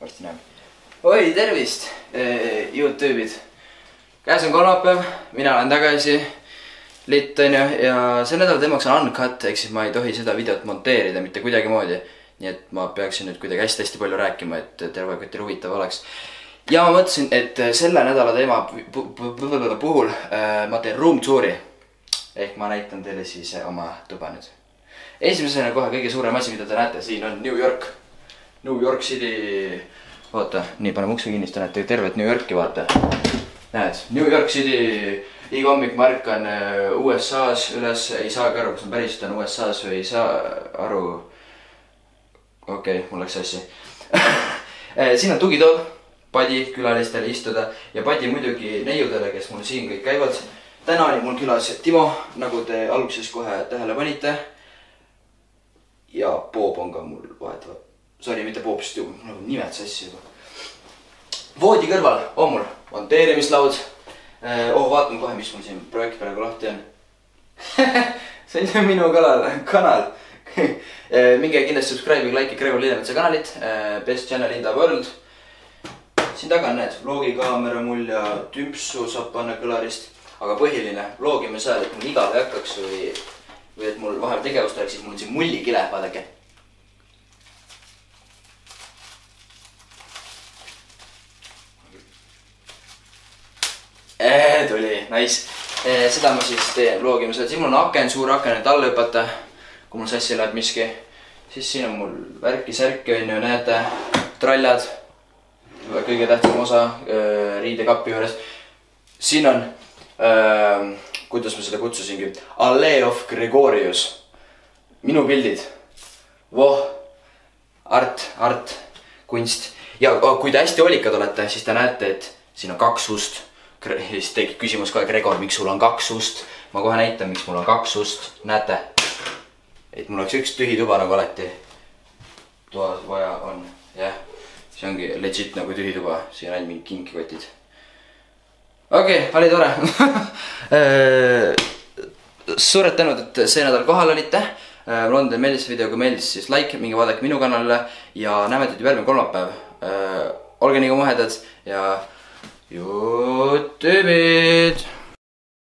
varsti näeme. Oi, tervist, YouTube'id. Käes on kolmapäev, mina olen tagasi. Litt on ju, ja see nädala teemaks on uncut, ehk siis ma ei tohi seda videot monteerida mitte kuidagi moodi. Nii et ma peaksin nüüd kuidagi hästi palju rääkima, et terve kõtil huvitav oleks. Ja ma mõtlesin, et selle nädala teema puhul ma teen room touri. Ehk ma näitan teile siis oma tuba nüüd. Esimesena kohe kõige suurem asi, mida te näete, siin on New York. New York City. Vaata, nii paneme ukse kinni, te näete tervet New Yorki, vaata. Näed, New York City. Iga hommik ma ärkan USA-s üles, ei saagi aru, kas on päriselt on USA-s või ei saa aru. Okei, mul läks assi. Siin on tugitool, padi külalistele istuda ja padi muidugi neiudele, kes mul siin kõik käivad. Täna oli mul külas Timo, nagu te alguses kohe tähele panite. Ja Bob on ka mul vahetava. Sorry, mitte Bob, sest ju nagu nimed sassi juba. Voodi kõrval on mul monteerimislaud. Vaatan kohe, mis mul siin projekt praegu lahti on. See on ju minu kanal. Minge kindlasti subscribe'iga, like'i Gregor Liidemetsa kanalit. Best channel in the world. Siin taga on need vlogikaamera mul ja tümpsu saab panna kõlarist. Aga põhiline, vlogime seal, et mul igav ei hakkaks või et mul vahel tegevust oleks, siis mul on siin mullikile, vaadake. Tuli, nice. Seda ma siis teen vlogima seal. Siin mul on aken, suur aken, et alla hüpata, kui mul sassi läheb miski. Siis siin on mul värki-särki on ju, näete, trallad. Kõige tähtsam osa riidekappi juures. Siin on, kuidas ma seda kutsusingi, Allee of Gregorius. Minu pildid. Voh, art, kunst. Ja kui te hästi hoolikad olete, siis te näete, et siin on 2 ust. Siis tekib küsimus kohe, Gregor, miks sul on 2 ust? Ma kohe näitan, miks mul on 2 ust. Näete, et mul oleks üks tühi tuba nagu alati toas vaja on. Jah, see ongi legit nagu tühi tuba. Siin on mingi kinkikotid. Okei, oli tore. Suured tänud, et see nädal kohal olite. Mul on teil meeldis video, kui meeldis, siis like, minge vaadake minu kanalile ja näeme teid järgmine kolmapäev. Olge nii kui muhedad ja YouTube'id!